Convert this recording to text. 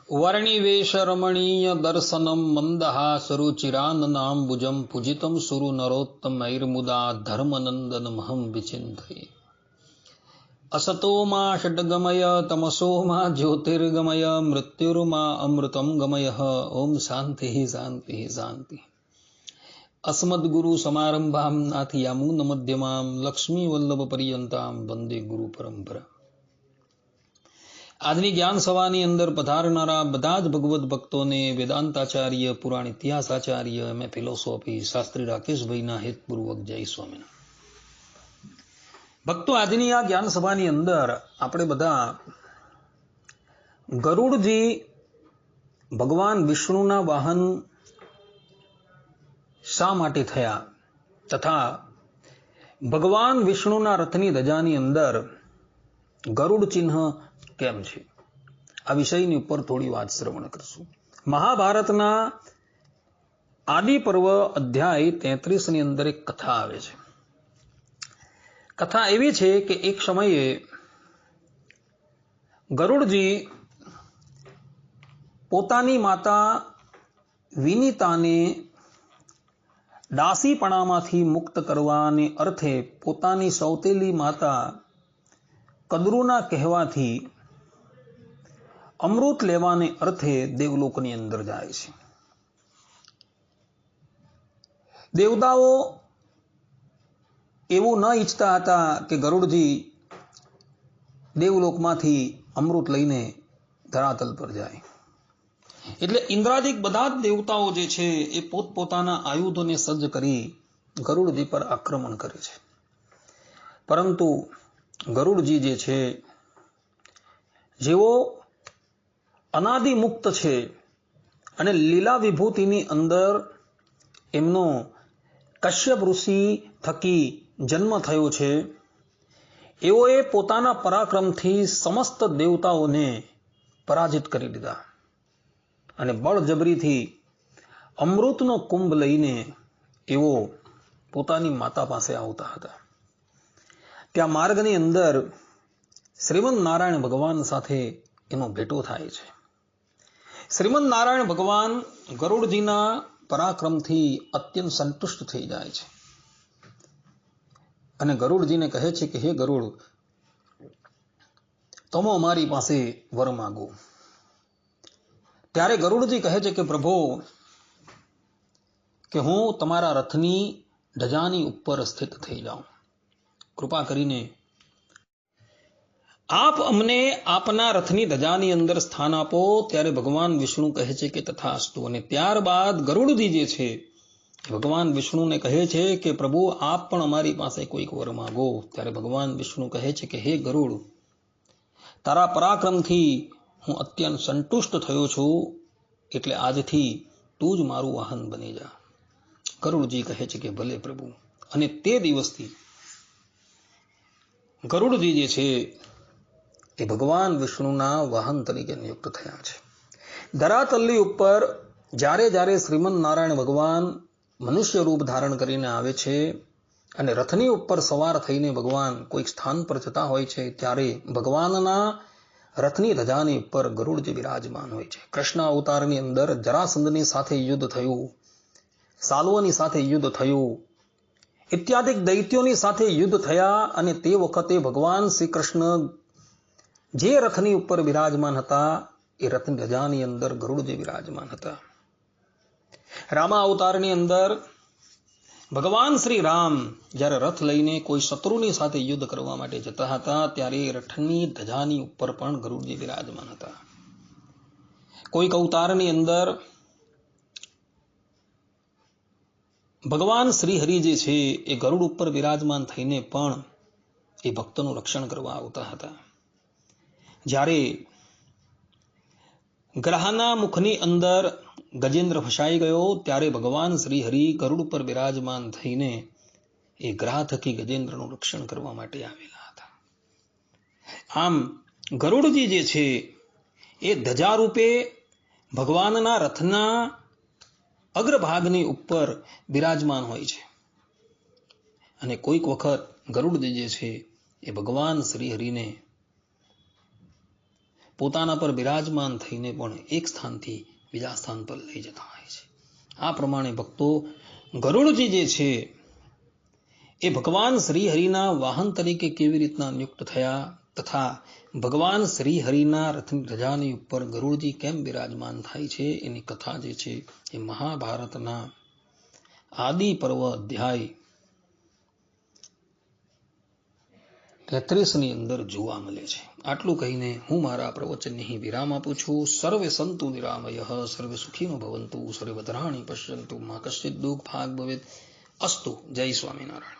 वर्णिवेशरमणीय दर्शनम मंदहासरुचिराननाम्बुजं पूजितं सुरु नरोत्तमैर्मुदा धर्मनंदनमहं विचिन्तये। असतो मा षड्गमय तमसो मा ज्योतिर्गमय मृत्युर्मा अमृतं गमय। ओम शांति शांति शांति। अस्मद्गुरु समारंभां नाथयामुन मध्यमां लक्ष्मी वल्लभ पर्यंतां वंदे गुरु परंपरा। આજની જ્ઞાન સભાની અંદર પધારનારા બધા જ ભગવત ભક્તોને વેદાંતાચાર્ય પુરાણ ઇતિહાસાચાર્ય એમ ફિલોસોફી શાસ્ત્રી રાકેશભાઈના હેતપૂર્વક જય સ્વામિનારાયણ। ભક્તો, આજની આ જ્ઞાન સભાની અંદર આપણે બધા ગરુડજી ભગવાન વિષ્ણુના વાહન શા માટે થયા તથા ભગવાન વિષ્ણુના રથની ધજાની અંદર ગરુડ ચિહ્ન કેમ છે આ વિષયની ઉપર થોડી વાત શ્રવણ કરશું। મહાભારતના આદિ પર્વ અધ્યાય 33 ની અંદર એક કથા આવે છે। કથા એવી છે કે એક સમયે ગરુડજી પોતાની માતા વિનિતાને દાસીપણામાંથી મુક્ત કરવાને અર્થે પોતાની સૌતેલી માતા કદરુના કહેવાથી અમૃત લેવાને અર્થે દેવલોકની અંદર જાય છે। દેવતાઓ એવું ન ઈચ્છતા હતા કે ગરુડજી દેવલોકમાંથી અમૃત લઈને ધરાતલ પર જાય, એટલે ઇન્દ્રાદિક બધા જ દેવતાઓ જે છે એ પોતપોતાના આયુધોને સજ્જ કરી ગરુડજી પર આક્રમણ કરે છે। પરંતુ ગરુડજી જે છે જેવો અનાદિ મુક્ત છે અને લીલા વિભૂતિની અંદર એમનો કશ્યપ ઋષિ થકી જન્મ થયો છે, એઓએ પોતાના પરાક્રમથી સમસ્ત દેવતાઓને પરાજિત કરી દીધા અને બળજબરીથી અમૃતનો કુંભ લઈને એઓ પોતાની માતા પાસે આવતા હતા। ત્યાં માર્ગની અંદર શ્રીમદ નારાયણ ભગવાન સાથે એનો ભેટો થાય છે। શ્રીમદ નારાયણ ભગવાન ગરુડજીના પરાક્રમથી અત્યંત સંતુષ્ટ થઈ જાય છે અને ગરુડજીને કહે છે કે હે ગરુડ, તમે અમારી પાસે વર માંગો। ત્યારે ગરુડજી કહે છે કે પ્રભુ, કે હું તમારા રથની ધજાની ઉપર સ્થિત થઈ જાઉં, કૃપા કરીને આપ અમને આપના રથની ધજાની અંદર સ્થાન આપો। ત્યારે ભગવાન વિષ્ણુ કહે છે કે તથાસ્તુ। અને ત્યારબાદ ગરુડજી જે છે ભગવાન વિષ્ણુને કહે છે કે પ્રભુ, આપ પણ અમારી પાસે કોઈક વર માંગો। ત્યારે ભગવાન વિષ્ણુ કહે છે કે હે ગરુડ, તારા પરાક્રમથી હું અત્યંત સંતુષ્ટ થયો છું, એટલે આજથી તું જ મારું વાહન બની જા। ગરુડજી કહે છે કે ભલે પ્રભુ। અને તે દિવસથી ગરુડજી જે છે એ ભગવાન વિષ્ણુના વાહન તરીકે નિયુક્ત થયા છે। ધરાતલ્લી ઉપર જ્યારે જ્યારે શ્રીમદ નારાયણ ભગવાન મનુષ્ય રૂપ ધારણ કરીને આવે છે અને રથની ઉપર સવાર થઈને ભગવાન કોઈક સ્થાન પર જતા હોય છે, ત્યારે ભગવાનના રથની ધજાની ઉપર ગરુડજી વિરાજમાન હોય છે। કૃષ્ણ અવતારની અંદર જરાસંધની સાથે યુદ્ધ થયું, સાલ્વની સાથે યુદ્ધ થયું, ઇત્યાદિક દૈત્યોની સાથે યુદ્ધ થયા અને તે વખતે ભગવાન શ્રી કૃષ્ણ જે રથની ઉપર વિરાજમાન હતા એ રથની ધજાની અંદર ગરુડજી વિરાજમાન હતા। રામા અવતારની અંદર ભગવાન શ્રી રામ જ્યારે રથ લઈને કોઈ શત્રુની સાથે યુદ્ધ કરવા માટે જતા હતા, ત્યારે રથની ધજાની ઉપર પણ ગરુડજી વિરાજમાન હતા। કોઈક અવતારની અંદર ભગવાન શ્રી હરિ જે છે એ ગરુડ ઉપર વિરાજમાન થઈને પણ એ ભક્તનું રક્ષણ કરવા આવતા હતા। જ્યારે ગ્રહના મુખની અંદર ગજેન્દ્ર ફસાઈ ગયો, ત્યારે ભગવાન શ્રી હરિ ગરુડ ઉપર વિરાજમાન થઈને એ ગ્રહ થકી ગજેન્દ્રનું રક્ષણ કરવા માટે આવેલા હતા। આમ ગરુડજી જે છે એ ધજા રૂપે ભગવાનના રથના અગ્રભાગની ઉપર બિરાજમાન હોય છે અને કોઈક વખત ગરુડ જે છે એ ભગવાન શ્રી હરિને પોતાના પર બિરાજમાન થઈને પણ એક સ્થાનથી બીજા સ્થાન પર લઈ જતા હોય છે. આ પ્રમાણે ભક્તો ગરુડજી જે છે એ ભગવાન શ્રી હરિના વાહન તરીકે કેવી રીતના નિયુક્ત થયા તથા ભગવાન શ્રી હરિના રથની ધજાની ઉપર ગરુડજી કેમ બિરાજમાન થાય છે એની કથા જે છે એ મહાભારતના આદિ પર્વ અધ્યાય 33 ની અંદર જોવા મળે છે. આટલું કહીને હું મારા પ્રવચનને અહીં વિરામ આપું છું. સર્વે સંતુ નિરામયઃ, સર્વે સુખીનો ભવંતુ, સર્વે ભદ્રાણિ પશ્યન્તુ, મા કશ્ચિત દુઃખ ભાગ ભવેત. અસ્તુ. જય સ્વામિનારાયણ.